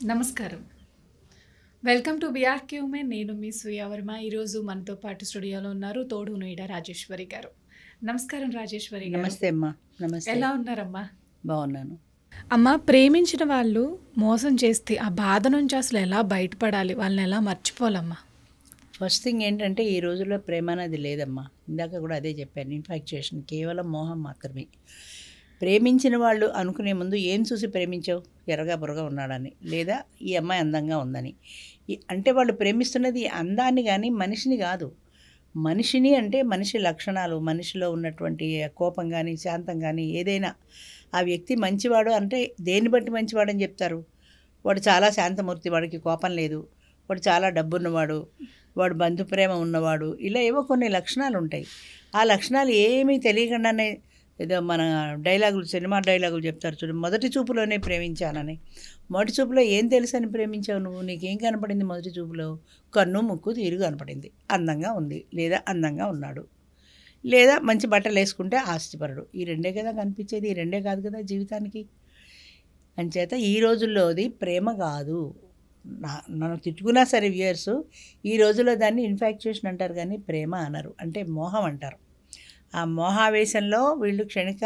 నమస్కారం. Welcome to బీఆర్‌క్యూమే. నేను మీ సూర్య వర్మ. ఈరోజు మనతో పాటు స్టూడియోలో ఉన్నారు తోడు నోయిడా రాజేశ్వరి గారు. నమస్కారం రాజేశ్వరి గారు. నమస్తే అమ్మా. నమస్తే. ఎలా ఉన్నారమ్మా? బాగున్నాను. అమ్మ, ప్రేమించిన వాళ్ళు మోసం చేస్తే ఆ బాధ నుంచి అసలు ఎలా బయటపడాలి? వాళ్ళని ఎలా మర్చిపోవాలమ్మా? ఫస్ట్ థింగ్ ఏంటంటే ఈ రోజుల్లో ప్రేమ అనేది లేదమ్మా. ఇందాక కూడా అదే చెప్పాను. ఇన్ఫాక్చుయేషన్ కేవలం మోహం మాత్రమే. ప్రేమించిన వాళ్ళు అనుకునే ముందు ఏం చూసి ప్రేమించావు? ఎర్రగా బుర్రగా ఉన్నాడని, లేదా ఈ అమ్మాయి అందంగా ఉందని. అంటే వాళ్ళు ప్రేమిస్తున్నది అందాన్ని కానీ మనిషిని కాదు. మనిషిని అంటే మనిషి లక్షణాలు, మనిషిలో ఉన్నటువంటి కోపం కానీ శాంతం కానీ ఏదైనా. ఆ వ్యక్తి మంచివాడు అంటే దేన్ని బట్టి మంచివాడని చెప్తారు? వాడు చాలా శాంతమూర్తి, వాడికి కోపం లేదు, వాడు చాలా డబ్బున్నవాడు, వాడు బంధుప్రేమ ఉన్నవాడు, ఇలా ఏవో కొన్ని లక్షణాలు ఉంటాయి. ఆ లక్షణాలు ఏమీ తెలియకుండానే ఏదో మన డైలాగులు, సినిమా డైలాగులు చెప్తారు చూడు, మొదటి చూపులోనే ప్రేమించానని. మొదటి చూపులో ఏం తెలుసని ప్రేమించావు నువ్వు? నీకేం కనపడింది మొదటి చూపులో? కన్ను ముక్కు తీరు కనపడింది. అందంగా ఉంది, లేదా అందంగా ఉన్నాడు, లేదా మంచి బట్టలు వేసుకుంటే ఆస్తిపరుడు. ఈ రెండే కదా కనిపించేది, ఈ రెండే కాదు కదా జీవితానికి. అంచేత ఈ రోజుల్లో అది ప్రేమ కాదు. నన్ను తిట్టుకున్నా సరే వ్యూయర్స్, ఈ రోజుల్లో దాన్ని ఇన్ఫాక్చుయేషన్ అంటారు కానీ ప్రేమ అనరు, అంటే మోహం అంటారు. ఆ మోహావేశంలో వీళ్ళు క్షణిక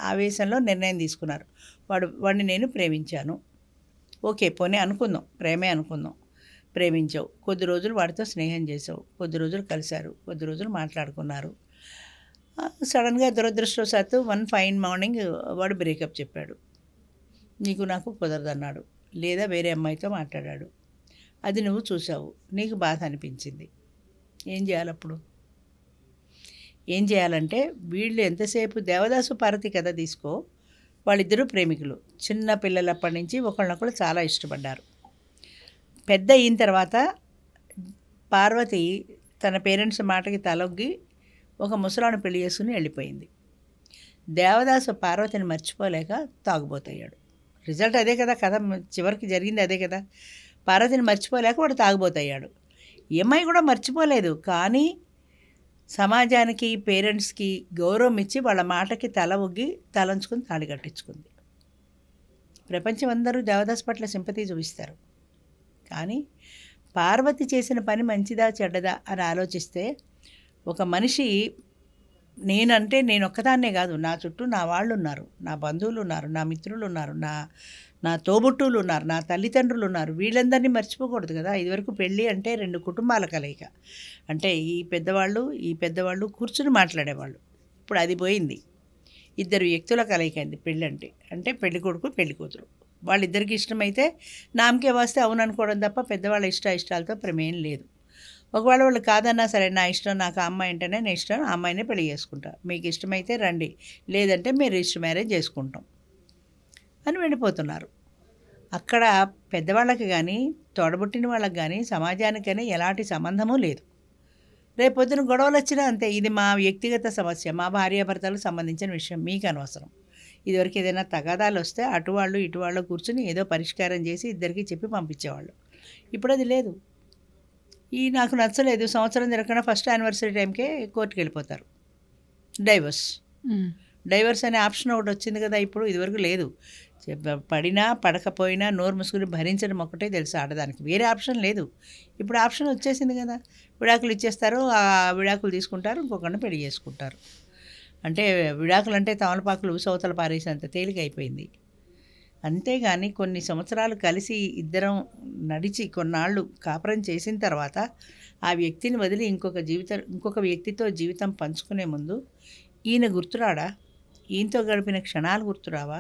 ఆవేశంలో నిర్ణయం తీసుకున్నారు. వాడిని నేను ప్రేమించాను, ఓకే పోనీ అనుకుందాం, ప్రేమే అనుకుందాం. ప్రేమించావు, కొద్ది రోజులు వాడితో స్నేహం చేసావు, కొద్ది రోజులు కలిశారు, కొద్ది రోజులు మాట్లాడుకున్నారు. సడన్గా దురదృష్టవశాత్తు వన్ ఫైన్ మార్నింగ్ వాడు బ్రేకప్ చెప్పాడు, నీకు నాకు కుదరదన్నాడు, లేదా వేరే అమ్మాయితో మాట్లాడాడు. అది నువ్వు చూసావు, నీకు బాధ అనిపించింది. ఏం చేయాలి అప్పుడు? ఏం చేయాలంటే వీళ్ళు ఎంతసేపు దేవదాసు పార్వతి కథ తీసుకో, వాళ్ళిద్దరూ ప్రేమికులు, చిన్న పిల్లలప్పటి నుంచి ఒకళ్ళనొకళ్ళు చాలా ఇష్టపడ్డారు. పెద్ద అయిన తర్వాత పార్వతి తన పేరెంట్స్ మాటకి తలొగ్గి ఒక ముసలాను పెళ్లి చేసుకుని వెళ్ళిపోయింది. దేవదాసు పార్వతిని మర్చిపోలేక తాగుబోతయ్యాడు. రిజల్ట్ అదే కదా, కథ చివరికి జరిగింది అదే కదా. పార్వతిని మర్చిపోలేక వాడు తాగుబోతయ్యాడు. ఈ అమ్మాయి కూడా మర్చిపోలేదు, కానీ సమాజానికి పేరెంట్స్కి గౌరవం ఇచ్చి వాళ్ళ మాటకి తల ఒగ్గి తలంచుకుని తాళి కట్టించుకుంది. ప్రపంచం అందరూ దేవదాస్ పట్ల సింపతి చూపిస్తారు, కానీ పార్వతి చేసిన పని మంచిదా చెడ్డదా అని ఆలోచిస్తే, ఒక మనిషి నేనంటే నేను ఒక్కదాన్నే కాదు, నా చుట్టూ నా వాళ్ళు ఉన్నారు, నా బంధువులు ఉన్నారు, నా మిత్రులు ఉన్నారు, నా తోబుట్టువులు ఉన్నారు, నా తల్లిదండ్రులు ఉన్నారు, వీళ్ళందరినీ మర్చిపోకూడదు కదా. ఇదివరకు పెళ్ళి అంటే రెండు కుటుంబాల కలయిక, అంటే ఈ పెద్దవాళ్ళు కూర్చుని మాట్లాడేవాళ్ళు. ఇప్పుడు అది పోయింది, ఇద్దరు వ్యక్తుల కలయిక అయింది పెళ్ళి అంటే పెళ్లి కొడుకు పెళ్లి కూతురు. వాళ్ళిద్దరికి ఇష్టమైతే నామకే వస్తే అవును అనుకోవడం తప్ప పెద్దవాళ్ళ ఇష్టాలతో ప్రమేయం లేదు. ఒకవేళ వాళ్ళు కాదన్నా సరే, నా ఇష్టం, నాకు ఆ అమ్మాయి అంటేనే నేను ఇష్టం, ఆ అమ్మాయినే పెళ్లి చేసుకుంటా, మీకు ఇష్టమైతే రండి, లేదంటే మేము రిజిస్టర్ మ్యారేజ్ చేసుకుంటాం అని వెళ్ళిపోతున్నారు. అక్కడ పెద్దవాళ్ళకి కానీ తోడబుట్టిన వాళ్ళకి కానీ సమాజానికి కానీ ఎలాంటి సంబంధము లేదు. రేపొద్దున గొడవలు వచ్చినా అంతే, ఇది మా వ్యక్తిగత సమస్య, మా భార్యాభర్తలకు సంబంధించిన విషయం, మీకు అనవసరం. ఇదివరకు ఏదైనా తగాదాలు వస్తే అటు వాళ్ళు ఇటు వాళ్ళు కూర్చుని ఏదో పరిష్కారం చేసి ఇద్దరికి చెప్పి పంపించేవాళ్ళు. ఇప్పుడు అది లేదు. నాకు నచ్చలేదు, సంవత్సరం తిరగకుండా ఫస్ట్ యానివర్సరీ టైంకే కోర్టుకు వెళ్ళిపోతారు. డైవర్స్ అనే ఆప్షన్ ఒకటి వచ్చింది కదా ఇప్పుడు, ఇదివరకు లేదు. పడినా పడకపోయినా నోరు ముసుగుని భరించడం ఒకటే తెలుసు ఆడదానికి, వేరే ఆప్షన్ లేదు. ఇప్పుడు ఆప్షన్ వచ్చేసింది కదా, విడాకులు ఇచ్చేస్తారు, ఆ విడాకులు తీసుకుంటారు, ఇంకొకరిని పెళ్లి చేసుకుంటారు. అంటే విడాకులు అంటే తమలపాకులు ఊసవతల పారేసేంత తేలిక అయిపోయింది. అంతేగాని కొన్ని సంవత్సరాలు కలిసి ఇద్దరం నడిచి కొన్నాళ్ళు కాపురం చేసిన తర్వాత ఆ వ్యక్తిని వదిలి ఇంకొక వ్యక్తితో జీవితం పంచుకునే ముందు ఈయన గుర్తురాడా? ఈయనతో గడిపిన క్షణాలు గుర్తురావా?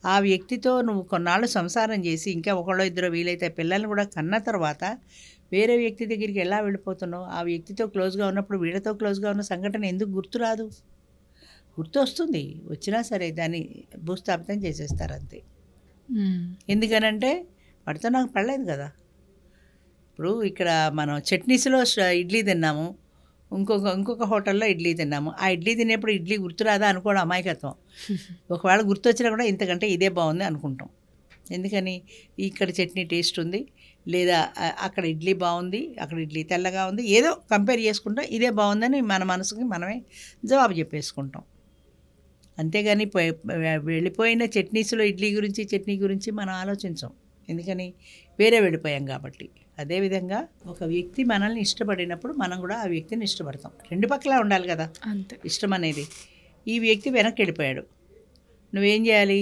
ఆ వ్యక్తితో నువ్వు కొన్నాళ్ళు సంసారం చేసి ఇంకా ఒకళ్ళో ఇద్దరు వీలైతే పిల్లల్ని కూడా కన్న తర్వాత వేరే వ్యక్తి దగ్గరికి ఎలా వెళ్ళిపోతున్నావు? ఆ వ్యక్తితో క్లోజ్గా ఉన్నప్పుడు వీళ్ళతో క్లోజ్గా ఉన్న సంఘటన ఎందుకు గుర్తురాదు? గుర్తు వస్తుంది, వచ్చినా సరే దాన్ని భూస్థాపితం చేసేస్తారు అంతే. ఎందుకనంటే వాడితో నాకు పడలేదు కదా. ఇప్పుడు ఇక్కడ మనం చట్నీస్లో ఇడ్లీ తిన్నాము, ఇంకొక హోటల్లో ఇడ్లీ తిన్నాము. ఆ ఇడ్లీ తినేప్పుడు ఇడ్లీ గుర్తురాదా అనుకోవడం అమాయకత్వం. ఒకవేళ గుర్తొచ్చినా కూడా ఇంతకంటే ఇదే బాగుంది అనుకుంటాం. ఎందుకని? ఇక్కడ చట్నీ టేస్ట్ ఉంది, లేదా అక్కడ ఇడ్లీ బాగుంది, అక్కడ ఇడ్లీ తెల్లగా ఉంది, ఏదో కంపేర్ చేసుకుంటాం, ఇదే బాగుందని మన మనసుకి మనమే జవాబు చెప్పేసుకుంటాం. అంతేగాని వెళ్ళిపోయిన చట్నీ గురించి మనం ఆలోచించాం. ఎందుకని వేరే వెళ్ళిపోయాం కాబట్టి. అదేవిధంగా ఒక వ్యక్తి మనల్ని ఇష్టపడినప్పుడు మనం కూడా ఆ వ్యక్తిని ఇష్టపడతాం. రెండు పక్కలా ఉండాలి కదా అంతే. ఇష్టం అనేది. ఈ వ్యక్తి వెనక్కి వెళ్ళిపోయాడు, నువ్వేం చేయాలి?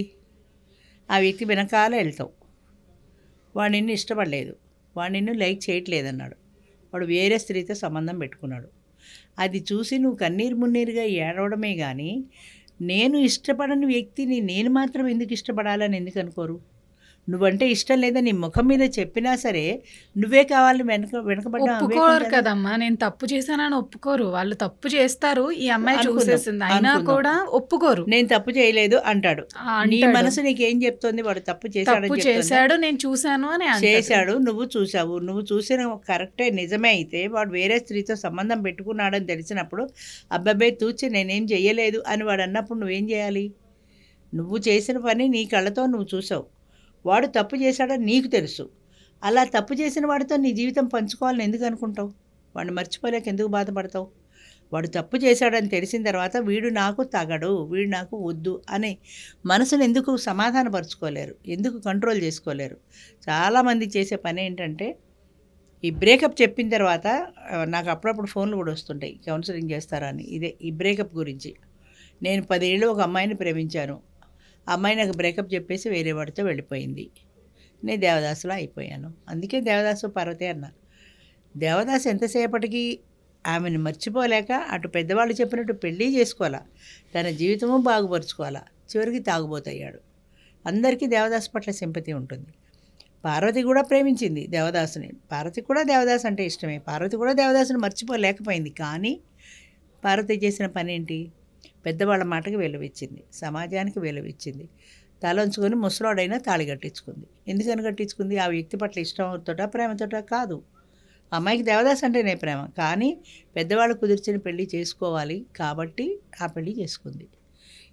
ఆ వ్యక్తి వెనకాల వెళ్తావు. వాడు నిన్ను ఇష్టపడలేదు, వాడు నిన్ను లైక్ చేయట్లేదన్నాడు, వాడు వేరే స్త్రీతో సంబంధం పెట్టుకున్నాడు. అది చూసి నువ్వు కన్నీరు మున్నీరుగా ఏడవడమే కానీ నేను ఇష్టపడని వ్యక్తిని నేను మాత్రం ఎందుకు ఇష్టపడాలని ఎందుకు అనుకోరు? నువ్వంటే ఇష్టం లేదా నీ ముఖం మీద చెప్పినా సరే నువ్వే కావాలని వెనకబడ్డా ఒప్పుకోరు కదమ్మా. నేను తప్పు చేశానని ఒప్పుకోరు. వాళ్ళు తప్పు చేస్తారు, ఈ అమ్మాయి చూసేసింది అయినా కూడా ఒప్పుకోరు. నేను తప్పు చేయలేదు అంటాడు. నీ మనసు నీకేం చెప్తోంది? వాడు తప్పు చేశాడు, నేను చూశాను అని చేశాడు, నువ్వు చూసావు, నువ్వు చూసిన కరెక్టే నిజమే. అయితే వాడు వేరే స్త్రీతో సంబంధం పెట్టుకున్నాడని తెలిసినప్పుడు అబ్బాయి తూచి నేనేం చెయ్యలేదు అని వాడు అన్నప్పుడు నువ్వేం చేయాలి? నువ్వు చేసిన పని నీ కళ్ళతో నువ్వు చూసావు, వాడు తప్పు చేశాడని నీకు తెలుసు. అలా తప్పు చేసిన వాడితో నీ జీవితం పంచుకోవాలని ఎందుకు అనుకుంటావు? వాడిని మర్చిపోలేక ఎందుకు బాధపడతావు? వాడు తప్పు చేశాడని తెలిసిన తర్వాత వీడు నాకు తగడు, వీడు నాకు వద్దు అని మనసును ఎందుకు సమాధానపరచుకోలేరు, ఎందుకు కంట్రోల్ చేసుకోలేరు? చాలామంది చేసే పని ఏంటంటే ఈ బ్రేకప్ చెప్పిన తర్వాత నాకు అప్పుడప్పుడు ఫోన్లు కూడా వస్తుంటాయి, కౌన్సిలింగ్ చేస్తారా అని. ఇదే ఈ బ్రేకప్ గురించి. నేను 10 ఏళ్ళు ఒక అమ్మాయిని ప్రేమించాను, అమ్మాయి నాకు బ్రేకప్ చెప్పేసి వేరే వాడితో వెళ్ళిపోయింది, నేను దేవదాసులో అయిపోయాను. అందుకే దేవదాసు పార్వతి అన్నారు. దేవదాసు ఎంతసేపటికి ఆమెను మర్చిపోలేక అటు పెద్దవాళ్ళు చెప్పినట్టు పెళ్ళి చేసుకోవాలా, తన జీవితము బాగుపరుచుకోవాలా, చివరికి తాగుబోతయ్యాడు. అందరికీ దేవదాసు పట్ల సింపతి ఉంటుంది. పార్వతి కూడా ప్రేమించింది దేవదాసుని, పార్వతి కూడా దేవదాసు అంటే ఇష్టమే, పార్వతి కూడా దేవదాసుని మర్చిపోలేకపోయింది. కానీ పార్వతి చేసిన పని ఏంటి? పెద్దవాళ్ళ మాటకి విలువిచ్చింది, సమాజానికి విలువిచ్చింది, తలంచుకొని ముసలాడైనా తాళి కట్టించుకుంది. ఎందుకని కట్టించుకుంది? ఆ వ్యక్తి పట్ల ఇష్టంతోట ప్రేమతోట కాదు. అమ్మాయికి దేవదాస్ అంటేనే ప్రేమ, కానీ పెద్దవాళ్ళు కుదిర్చిన పెళ్ళి చేసుకోవాలి కాబట్టి ఆ పెళ్ళి చేసుకుంది.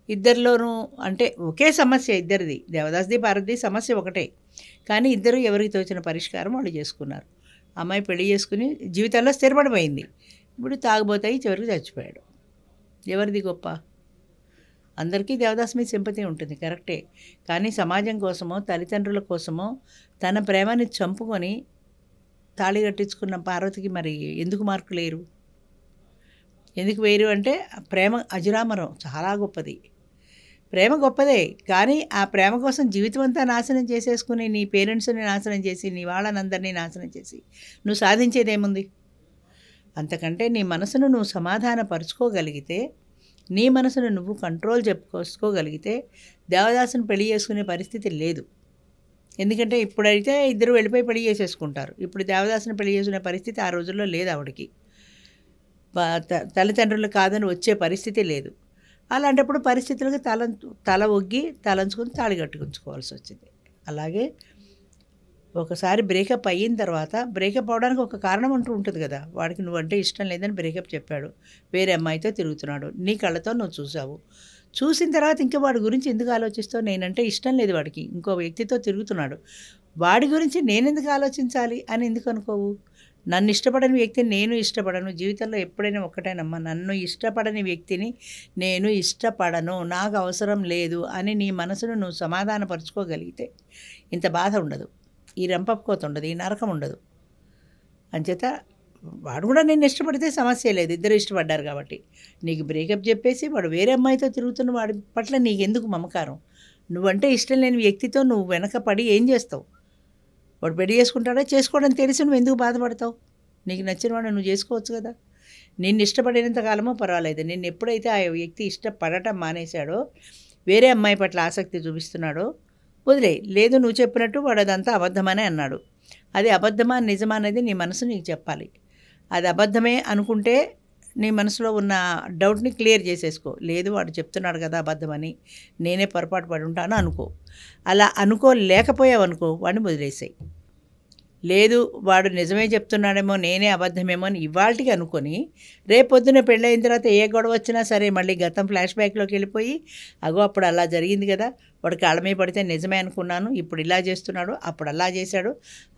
ఇద్దరిలోనూ అంటే ఒకే సమస్య ఇద్దరిది, దేవదాస్ది పార్వతిది సమస్య ఒకటే, కానీ ఇద్దరు ఎవరికి తోచిన పరిష్కారం వాళ్ళు చేసుకున్నారు. అమ్మాయి పెళ్లి చేసుకుని జీవితంలో స్థిరపడిపోయింది. ఇప్పుడు తాగుబోతాయి, చివరికి చచ్చిపోయాడు. ఎవరిది గొప్ప? అందరికీ దేవదాస్ మీద సింపతి ఉంటుంది, కరెక్టే. కానీ సమాజం కోసమో తల్లిదండ్రుల కోసమో తన ప్రేమని చంపుకొని తాళి కట్టించుకున్న పార్వతికి మరి ఎందుకు మార్కులు లేరు? ఎందుకు వేరు అంటే ప్రేమ అజరామరం, చాలా గొప్పది. ప్రేమ గొప్పదే, కానీ ఆ ప్రేమ కోసం జీవితం అంతా నాశనం చేసేసుకుని నీ పేరెంట్స్ని నాశనం చేసి నీ వాళ్ళనందరినీ నాశనం చేసి నువ్వు సాధించేదేముంది? అంతకంటే నీ మనసును నువ్వు సమాధానపరుచుకోగలిగితే, నీ మనసును నువ్వు కంట్రోల్ చెప్పుకోగలిగితే దేవదాసుని పెళ్లి చేసుకునే పరిస్థితి లేదు. ఎందుకంటే ఇప్పుడైతే ఇద్దరు వెళ్ళిపోయి పెళ్లి చేసేసుకుంటారు. ఇప్పుడు దేవదాసుని పెళ్లి చేసుకునే పరిస్థితి ఆ రోజుల్లో లేదు ఆవిడకి. తల్లిదండ్రులు కాదని వచ్చే పరిస్థితి లేదు. అలాంటప్పుడు పరిస్థితులకు తల ఒగ్గి తలంచుకొని తాళి కట్టుకుంచుకోవాల్సి వచ్చింది. అలాగే ఒకసారి బ్రేకప్ అయిన తర్వాత, బ్రేకప్ అవడానికి ఒక కారణం అంటూ ఉంటుంది కదా, వాడికి నువ్వంటే ఇష్టం లేదని బ్రేకప్ చెప్పాడు, వేరే అమ్మాయితో తిరుగుతున్నాడు, నీ కళ్ళతో నువ్వు చూసావు. చూసిన తర్వాత ఇంకా వాడి గురించి ఎందుకు ఆలోచిస్తావు? నేనంటే ఇష్టం లేదు వాడికి, ఇంకో వ్యక్తితో తిరుగుతున్నాడు, వాడి గురించి నేనెందుకు ఆలోచించాలి అని ఎందుకు అనుకోవు? నన్ను ఇష్టపడని వ్యక్తిని నేను ఇష్టపడను. జీవితంలో ఎప్పుడైనా ఒక్కటేనమ్మా, నన్ను ఇష్టపడని వ్యక్తిని నేను ఇష్టపడను, నాకు అవసరం లేదు అని నీ మనసును నువ్వు సమాధానపరుచుకోగలిగితే ఇంత బాధ ఉండదు, ఈ రంపకోత ఉండదు, ఈ నరకం ఉండదు. అంచేత వాడు కూడా నిన్ను ఇష్టపడితే సమస్య లేదు, ఇద్దరు ఇష్టపడ్డారు కాబట్టి. నీకు బ్రేకప్ చెప్పేసి వాడు వేరే అమ్మాయితో తిరుగుతున్న వాడి పట్ల నీకెందుకు మమకారం? నువ్వంటే ఇష్టం లేని వ్యక్తితో నువ్వు వెనకపడి ఏం చేస్తావు? వాడు పెళ్లి చేసుకుంటాడా? చేసుకోవడం తెలిసి నువ్వు ఎందుకు బాధపడతావు? నీకు నచ్చిన వాడు నువ్వు చేసుకోవచ్చు కదా. నిన్ను ఇష్టపడినంత కాలమో పర్వాలేదు, నిన్ను ఎప్పుడైతే ఆ వ్యక్తి ఇష్టపడటం మానేశాడో, వేరే అమ్మాయి పట్ల ఆసక్తి చూపిస్తున్నాడో వదిలే. లేదు నువ్వు చెప్పినట్టు వాడు అదంతా అబద్ధమనే అన్నాడు, అది అబద్ధమా నిజమా అనేది నీ మనసు నీకు చెప్పాలి. అది అబద్ధమే అనుకుంటే నీ మనసులో ఉన్న డౌట్ని క్లియర్ చేసేసుకో. లేదు వాడు చెప్తున్నాడు కదా అబద్ధమని, నేనే పొరపాటు పడి ఉంటాను అనుకో. అలా అనుకోలేకపోయావు అనుకో, వాడిని వదిలేసాయి. లేదు వాడు నిజమే చెప్తున్నాడేమో, నేనే అబద్ధమేమో అని ఇవాళకి అనుకొని రేపొద్దున పెళ్ళైన తర్వాత ఏ గొడవ వచ్చినా సరే మళ్ళీ గతం ఫ్లాష్ బ్యాక్లోకి వెళ్ళిపోయి, అగో అప్పుడు అలా జరిగింది కదా, వాడు కాళ్ళ మీద పడితే నిజమే అనుకున్నాను, ఇప్పుడు ఇలా చేస్తున్నాడు, అప్పుడు అలా చేశాడు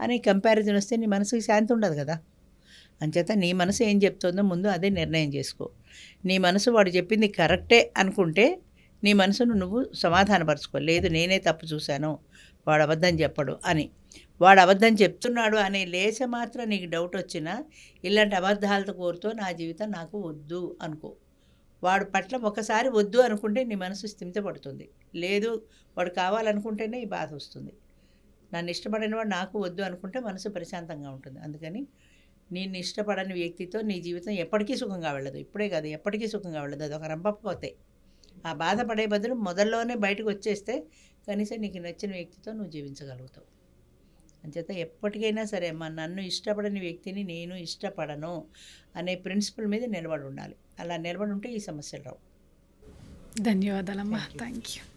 అని కంపారిజన్ వస్తే నీ మనసుకి శాంతి ఉండదు కదా. అంచేత నీ మనసు ఏం చెప్తుందో ముందు అదే నిర్ణయం చేసుకో. నీ మనసు వాడు చెప్పింది కరెక్టే అనుకుంటే నీ మనసును నువ్వు సమాధానపరచుకో. లేదు నేనే తప్పు చూశాను, వాడు అబద్ధం చెప్పడు అని. వాడు అబద్ధం చెప్తున్నాడు అనే లేశ మాత్రం నీకు డౌట్ వచ్చినా ఇలాంటి అబద్ధాలతో కోరుతూ నా జీవితం నాకు వద్దు అనుకో. వాడు పట్ల ఒకసారి వద్దు అనుకుంటే నీ మనసు స్థిమితపడుతుంది. లేదు వాడు కావాలనుకుంటేనే ఈ బాధ వస్తుంది. నన్ను ఇష్టపడిన వాడు నాకు వద్దు అనుకుంటే మనసు ప్రశాంతంగా ఉంటుంది. అందుకని నిన్ను ఇష్టపడని వ్యక్తితో నీ జీవితం ఎప్పటికీ సుఖంగా వెళ్ళదు. ఇప్పుడే కాదు, ఎప్పటికీ సుఖంగా వెళ్ళదు. అది ఒక రంపపోతే ఆ బాధపడే బదులు మొదల్లోనే బయటకు వచ్చేస్తే కనీసం నీకు నచ్చిన వ్యక్తితో నువ్వు జీవించగలుగుతావు. అంచేత ఎప్పటికైనా సరే అమ్మా, నన్ను ఇష్టపడని వ్యక్తిని నేను ఇష్టపడను అనే ప్రిన్సిపల్ మీద నిలబడి ఉండాలి. అలా నిలబడి ఉంటే ఈ సమస్యలు రావు. ధన్యవాదాలమ్మా. Thank you.